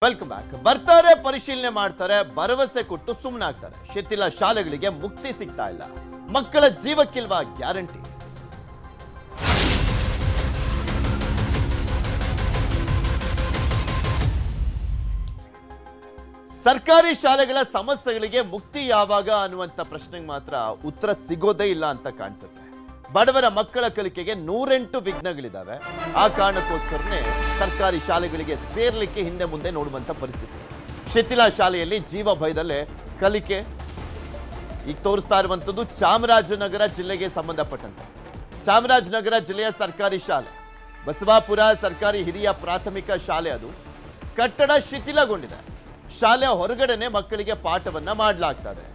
Welcome back. ಬರ್ತಾರೆ, ಪರಿಶೀಲನೆ ಮಾಡ್ತಾರೆ, ಭರವಸೆ ಕೊಟ್ಟು ಸುಮ್ಮನಾಗ್ತಾರೆ. ಶಿಥಿಲ ಶಾಲೆಗಳಿಗೆ ಮುಕ್ತಿ ಸಿಗ್ತಾ ಇಲ್ಲ. ಮಕ್ಕಳ ಜೀವಕ್ಕಿಲ್ವಾ ಗ್ಯಾರಂಟಿ? ಸರ್ಕಾರಿ ಶಾಲೆಗಳ ಸಮಸ್ಯೆಗಳಿಗೆ ಮುಕ್ತಿ ಯಾವಾಗ ಅನ್ನುವಂತ ಪ್ರಶ್ನೆಗೆ ಮಾತ್ರ ಉತ್ತರ ಸಿಗೋದೇ ಇಲ್ಲ ಅಂತ ಕಾಣಿಸುತ್ತೆ. ಬಡವರ ಮಕ್ಕಳ ಕಲಿಕೆಗೆ 108 ವಿಘ್ನಗಳಿದಾವೆ. ಆ ಕಾರಣಕ್ಕೋಸ್ಕರನೇ ಸರ್ಕಾರಿ ಶಾಲೆಗಳಿಗೆ ಸೇರ್ಲಿಕ್ಕೆ ಹಿಂದೆ ಮುಂದೆ ನೋಡುವಂತ ಪರಿಸ್ಥಿತಿ. ಶಿಥಿಲ ಶಾಲೆಯಲ್ಲಿ ಜೀವ ಭಯದಲ್ಲೇ ಕಲಿಕೆ. ಈಗ ತೋರಿಸ್ತಾ ಇರುವಂತದ್ದು ಚಾಮರಾಜನಗರ ಜಿಲ್ಲೆಗೆ ಸಂಬಂಧಪಟ್ಟಂತೆ. ಚಾಮರಾಜನಗರ ಜಿಲ್ಲೆಯ ಸರ್ಕಾರಿ ಶಾಲೆ ಬಸವಾಪುರ ಸರ್ಕಾರಿ ಹಿರಿಯ ಪ್ರಾಥಮಿಕ ಶಾಲೆ. ಅದು ಕಟ್ಟಡ ಶಿಥಿಲಗೊಂಡಿದೆ. ಶಾಲೆಯ ಹೊರಗಡೆನೆ ಮಕ್ಕಳಿಗೆ ಪಾಠವನ್ನ ಮಾಡಲಾಗ್ತಾ ಇದೆ.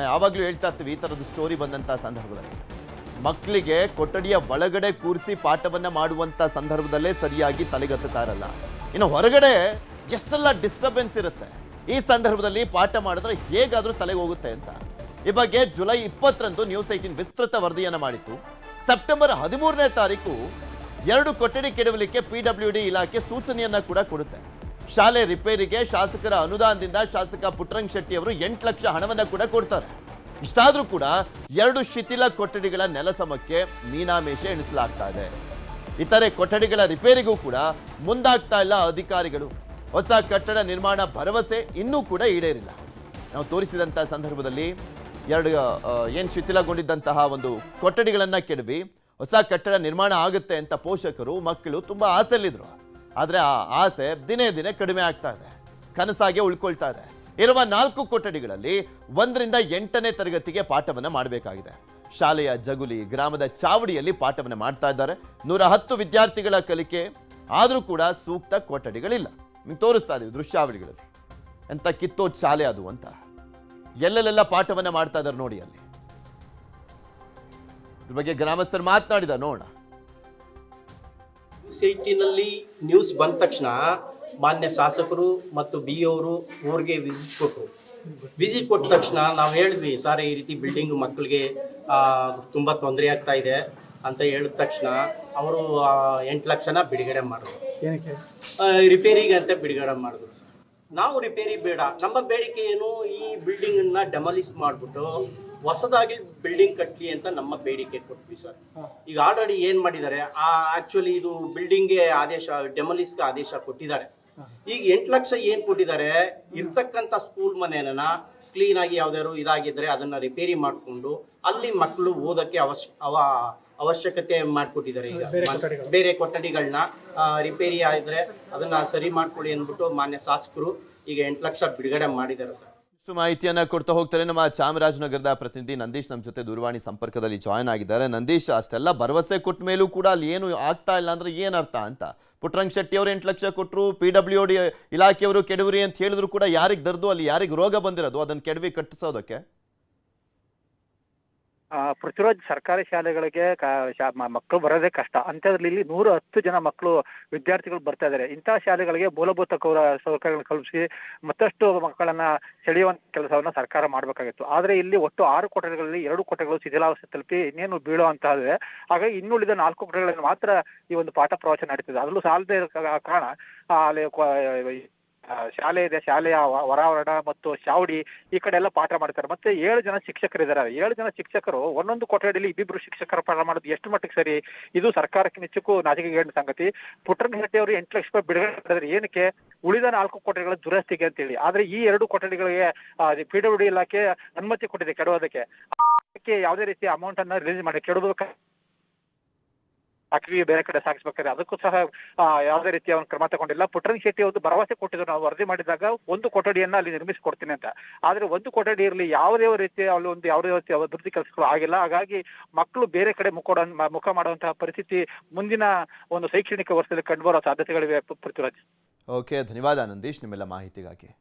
ಯಾವಾಗ್ಲೂ ಹೇಳ್ತಾ ಇರ್ತೀವಿ, ಈ ತರದ ಸ್ಟೋರಿ ಬಂದಂತ ಸಂದರ್ಭದಲ್ಲಿ ಮಕ್ಕಳಿಗೆ ಕೊಠಡಿಯ ಒಳಗಡೆ ಕೂರಿಸಿ ಪಾಠವನ್ನ ಮಾಡುವಂತ ಸಂದರ್ಭದಲ್ಲೇ ಸರಿಯಾಗಿ ತಲೆಗತ್ತಾ ಇರಲ್ಲ. ಇನ್ನು ಹೊರಗಡೆ ಎಷ್ಟೆಲ್ಲ ಡಿಸ್ಟರ್ಬೆನ್ಸ್ ಇರುತ್ತೆ. ಈ ಸಂದರ್ಭದಲ್ಲಿ ಪಾಠ ಮಾಡಿದ್ರೆ ಹೇಗಾದ್ರೂ ತಲೆಗೆ ಹೋಗುತ್ತೆ ಅಂತ ಈ ಬಗ್ಗೆ ಜುಲೈ 20ರಂದು ನ್ಯೂಸ್ 18 ವಿಸ್ತೃತ ವರದಿಯನ್ನ ಮಾಡಿತ್ತು. ಸೆಪ್ಟೆಂಬರ್ 13ನೇ ತಾರೀಕು 2 ಕೊಠಡಿ ಕೆಡವಲಿಕ್ಕೆ PWD ಇಲಾಖೆ ಸೂಚನೆಯನ್ನ ಕೂಡ ಕೊಡುತ್ತೆ. ಶಾಲೆ ರಿಪೇರಿಗೆ ಶಾಸಕರ ಅನುದಾನದಿಂದ ಶಾಸಕ ಪುಟ್ಟರಂಗ ಶೆಟ್ಟಿ ಅವರು 8 ಲಕ್ಷ ಹಣವನ್ನ ಕೂಡ ಕೊಡ್ತಾರೆ. ಇಷ್ಟಾದ್ರೂ ಕೂಡ 2 ಶಿಥಿಲ ಕೊಠಡಿಗಳ ನೆಲಸಮಕ್ಕೆ ಮೀನಾಮೇಷ ಎಣಿಸಲಾಗ್ತಾ ಇದೆ. ಇತರೆ ಕೊಠಡಿಗಳ ರಿಪೇರಿಗೂ ಕೂಡ ಮುಂದಾಗ್ತಾ ಇಲ್ಲ ಅಧಿಕಾರಿಗಳು. ಹೊಸ ಕಟ್ಟಡ ನಿರ್ಮಾಣ ಭರವಸೆ ಇನ್ನೂ ಕೂಡ ಈಡೇರಿಲ್ಲ. ನಾವು ತೋರಿಸಿದಂತಹ ಸಂದರ್ಭದಲ್ಲಿ 2 ಏನ್ ಶಿಥಿಲಗೊಂಡಿದ್ದಂತಹ ಒಂದು ಕೊಠಡಿಗಳನ್ನ ಕೆಡವಿ ಹೊಸ ಕಟ್ಟಡ ನಿರ್ಮಾಣ ಆಗುತ್ತೆ ಅಂತ ಪೋಷಕರು ಮಕ್ಕಳು ತುಂಬಾ ಆಸೆಯಲ್ಲಿದ್ರು. ಆದ್ರೆ ಆ ಆಸೆ ದಿನೇ ದಿನೇ ಕಡಿಮೆ ಆಗ್ತಾ ಇದೆ, ಕನಸಾಗೆ ಉಳ್ಕೊಳ್ತಾ ಇದೆ. ಇರುವ 4 ಕೊಠಡಿಗಳಲ್ಲಿ 1ರಿಂದ 8ನೇ ತರಗತಿಗೆ ಪಾಠವನ್ನ ಮಾಡಬೇಕಾಗಿದೆ. ಶಾಲೆಯ ಜಗುಲಿ ಗ್ರಾಮದ ಚಾವಡಿಯಲ್ಲಿ ಪಾಠವನ್ನ ಮಾಡ್ತಾ ಇದ್ದಾರೆ. 110 ವಿದ್ಯಾರ್ಥಿಗಳ ಕಲಿಕೆ ಆದ್ರೂ ಕೂಡ ಸೂಕ್ತ ಕೊಠಡಿಗಳಿಲ್ಲ. ನಿಮ್ಗೆ ತೋರಿಸ್ತಾ ಇದೀವಿ ದೃಶ್ಯಾವಳಿಗಳಲ್ಲಿ. ಎಂತ ಕಿತ್ತೋದ್ ಶಾಲೆ ಅದು ಅಂತ. ಎಲ್ಲೆಲ್ಲ ಪಾಠವನ್ನ ಮಾಡ್ತಾ ಇದ್ದಾರೆ ನೋಡಿ ಅಲ್ಲಿ. ಇದ್ರ ಬಗ್ಗೆ ಗ್ರಾಮಸ್ಥರು ಮಾತನಾಡಿದ ನೋಡೋಣ. ನ್ಯೂಸ್ 18ನಲ್ಲಿ ನ್ಯೂಸ್ ಬಂದ ತಕ್ಷಣ ಮಾನ್ಯ ಶಾಸಕರು ಮತ್ತು BO ಅವರು ಊರಿಗೆ ವಿಸಿಟ್ ಕೊಟ್ಟ ತಕ್ಷಣ ನಾವು ಹೇಳಿದ್ವಿ, ಸರ್ ಈ ರೀತಿ ಬಿಲ್ಡಿಂಗ್ ಮಕ್ಕಳಿಗೆ ತುಂಬ ತೊಂದರೆ ಆಗ್ತಾ ಇದೆ ಅಂತ ಹೇಳಿದ ತಕ್ಷಣ ಅವರು 8 ಲಕ್ಷನ ಬಿಡುಗಡೆ ಮಾಡಿದ್ರು. ರಿಪೇರಿಗೆ ಅಂತ ಬಿಡುಗಡೆ ಮಾಡಿದ್ರು. ನಾವು ರಿಪೇರಿ ಬೇಡ, ನಮ್ಮ ಬೇಡಿಕೆ ಏನು, ಈ ಬಿಲ್ಡಿಂಗನ್ನು ಡೆಮಾಲಿಸ್ ಮಾಡಿಬಿಟ್ಟು ಹೊಸದಾಗಿ ಬಿಲ್ಡಿಂಗ್ ಕಟ್ಟಲಿ ಅಂತ ನಮ್ಮ ಬೇಡಿಕೆ ಕೊಟ್ವಿ ಸರ್. ಈಗ ಆಲ್ರೆಡಿ ಏನು ಮಾಡಿದ್ದಾರೆ, ಆ್ಯಕ್ಚುಲಿ ಇದು ಬಿಲ್ಡಿಂಗ್ಗೆ ಆದೇಶ, ಡೆಮಾಲಿಸ್ಗೆ ಆದೇಶ ಕೊಟ್ಟಿದ್ದಾರೆ. ಈಗ 8 ಲಕ್ಷ ಏನು ಕೊಟ್ಟಿದ್ದಾರೆ, ಇರ್ತಕ್ಕಂಥ ಸ್ಕೂಲ್ ಮನೆಯನ್ನ ಕ್ಲೀನಾಗಿ ಯಾವ್ದಾದ್ರು ಇದಾಗಿದ್ರೆ ಅದನ್ನ ರಿಪೇರಿ ಮಾಡಿಕೊಂಡು ಅಲ್ಲಿ ಮಕ್ಕಳು ಓದೋಕ್ಕೆ ಅವಶ್ಯಕತೆ ಮಾಡಿಕೊಟ್ಟಿದ್ದಾರೆ. ಈಗ ಬೇರೆ ಕೊಠಡಿಗಳನ್ನ ರಿಪೇರಿ ಆಗಿದ್ರೆ ಅದನ್ನ ಸರಿ ಮಾಡ್ಕೊಳ್ಳಿ ಅಂದ್ಬಿಟ್ಟು ಮಾನ್ಯ ಶಾಸಕರು ಈಗ 8 ಲಕ್ಷ ಬಿಡುಗಡೆ ಮಾಡಿದ್ದಾರೆ ಸರ್. ಇಷ್ಟು ಮಾಹಿತಿಯನ್ನ ಕೊಡ್ತಾ ಹೋಗ್ತಾರೆ ನಮ್ಮ ಚಾಮರಾಜನಗರದ ಪ್ರತಿನಿಧಿ ನಂದೀಶ್ ನಮ್ಮ ಜೊತೆ ದೂರವಾಣಿ ಸಂಪರ್ಕದಲ್ಲಿ ಜಾಯ್ನ್ ಆಗಿದ್ದಾರೆ. ನಂದೀಶ್, ಅಷ್ಟೆಲ್ಲ ಭರವಸೆ ಕೊಟ್ಟ ಮೇಲೂ ಕೂಡ ಅಲ್ಲಿ ಏನು ಆಗ್ತಾ ಇಲ್ಲ ಅಂದ್ರೆ ಏನರ್ಥ ಅಂತ? ಪುಟ್ಟರಂಗ ಶೆಟ್ಟಿ ಅವರು 8 ಲಕ್ಷ ಕೊಟ್ಟರು, PWD ಇಲಾಖೆಯವರು ಕೆಡವ್ರಿ ಅಂತ ಹೇಳಿದ್ರು ಕೂಡ ಯಾರಿಗೆ ದರ್ದು, ಅಲ್ಲಿ ಯಾರಿಗೆ ರೋಗ ಬಂದಿರೋದು ಅದನ್ನ ಕೆಡವಿ ಕಟ್ಟಿಸೋದಕ್ಕೆ? ಪೃಥ್ವಿರಾಜ್, ಸರ್ಕಾರಿ ಶಾಲೆಗಳಿಗೆ ಮಕ್ಕಳು ಬರೋದೇ ಕಷ್ಟ. ಅಂಥದ್ರಲ್ಲಿ ಇಲ್ಲಿ 110 ಜನ ಮಕ್ಕಳು ವಿದ್ಯಾರ್ಥಿಗಳು ಬರ್ತಾ ಇದ್ದಾರೆ. ಇಂತಹ ಶಾಲೆಗಳಿಗೆ ಮೂಲಭೂತ ಸೌಕರ್ಯಗಳನ್ನು ಕಲ್ಪಿಸಿ ಮತ್ತಷ್ಟು ಮಕ್ಕಳನ್ನ ಸೆಳೆಯುವಂತ ಕೆಲಸವನ್ನ ಸರ್ಕಾರ ಮಾಡಬೇಕಾಗಿತ್ತು. ಆದ್ರೆ ಇಲ್ಲಿ ಒಟ್ಟು 6 ಕೊಠಡಿಗಳಲ್ಲಿ 2 ಕೊಠಡಿಗಳು ಶಿಥಿಲಾವಸ್ಥೆ ತಲುಪಿ ಇನ್ನೇನು ಬೀಳುವಂತಹದ್ದೇ. ಹಾಗಾಗಿ ಇನ್ನುಳಿದ 4 ಕೊಠಡಿಗಳಲ್ಲಿ ಮಾತ್ರ ಈ ಒಂದು ಪಾಠ ಪ್ರವಚನ ನಡೀತಿದೆ. ಅದರಲ್ಲೂ ಸಾಲದೇ ಕಾರಣ ಅಲ್ಲಿ ಶಾಲೆ ಇದೆ, ಶಾಲೆಯ ಹೊರಾವರಣ ಮತ್ತು ಚಾವಡಿ ಈ ಕಡೆ ಎಲ್ಲ ಪಾಠ ಮಾಡ್ತಾರೆ. ಮತ್ತೆ 7 ಜನ ಶಿಕ್ಷಕರಿದ್ದಾರೆ. 7 ಜನ ಶಿಕ್ಷಕರು ಒಂದೊಂದು ಕೊಠಡಿಯಲ್ಲಿ 2 ಶಿಕ್ಷಕರ ಪಾಠ ಮಾಡೋದು ಎಷ್ಟು ಮಟ್ಟಿಗೆ ಸರಿ? ಇದು ಸರ್ಕಾರಕ್ಕೆ ನಿಚ್ಚಕ್ಕೂ ನಾಚಿಕೆಗೇಡಿನ ಸಂಗತಿ. ಪುಟ್ಟರಂಗ ಶೆಟ್ಟಿ ಅವರು 8 ಲಕ್ಷ ರೂಪಾಯಿ ಬಿಡುಗಡೆ ಮಾಡಿದ್ರೆ ಏನಕ್ಕೆ? ಉಳಿದ 4 ಕೊಠಡಿಗಳ ದುರಸ್ತಿಗೆ ಅಂತೇಳಿ. ಆದ್ರೆ ಈ 2 ಕೊಠಡಿಗಳಿಗೆ PWD ಇಲಾಖೆ ಅನುಮತಿ ಕೊಟ್ಟಿದೆ ಕೆಡೋದಕ್ಕೆ. ಯಾವುದೇ ರೀತಿಯ ಅಮೌಂಟ್ ಅನ್ನ ರಿಲೀಸ್ ಮಾಡಿ ಕೆಡೋದಕ್ಕೆ ಅಕ್ಕಿಗೆ ಬೇರೆ ಕಡೆ ಸಾಗಿಸ್ಬೇಕಾದ್ರೆ ಅದಕ್ಕೂ ಸಹ ಯಾವುದೇ ರೀತಿಯ ಒಂದು ಕ್ರಮ ತಗೊಂಡಿಲ್ಲ. ಪುಟ್ಟರಂಗ ಶೆಟ್ಟಿ ಅವರು ಭರವಸೆ ಕೊಟ್ಟಿದ್ರು, ನಾವು ವರದಿ ಮಾಡಿದಾಗ 1 ಕೊಠಡಿಯನ್ನ ಅಲ್ಲಿ ನಿರ್ಮಿಸಿಕೊಡ್ತೀನಿ ಅಂತ. ಆದ್ರೆ 1 ಕೊಠಡಿ ಇರಲಿ, ಯಾವುದೇ ರೀತಿಯ ಅಲ್ಲಿ ಒಂದು ಯಾವುದೇ ರೀತಿಯ ಅಭಿವೃದ್ಧಿ ಕೆಲಸಗಳು ಆಗಿಲ್ಲ. ಹಾಗಾಗಿ ಮಕ್ಕಳು ಬೇರೆ ಕಡೆ ಮುಖ ಮಾಡುವಂತಹ ಪರಿಸ್ಥಿತಿ ಮುಂದಿನ ಒಂದು ಶೈಕ್ಷಣಿಕ ವರ್ಷದಲ್ಲಿ ಕಂಡುಬರೋ ಸಾಧ್ಯತೆಗಳಿವೆ. ಪೃಥ್ವಿರಾಜ್, ಓಕೆ, ಧನ್ಯವಾದ ನಂದೀಶ್ ನಿಮ್ಮೆಲ್ಲ ಮಾಹಿತಿಗಾಗಿ.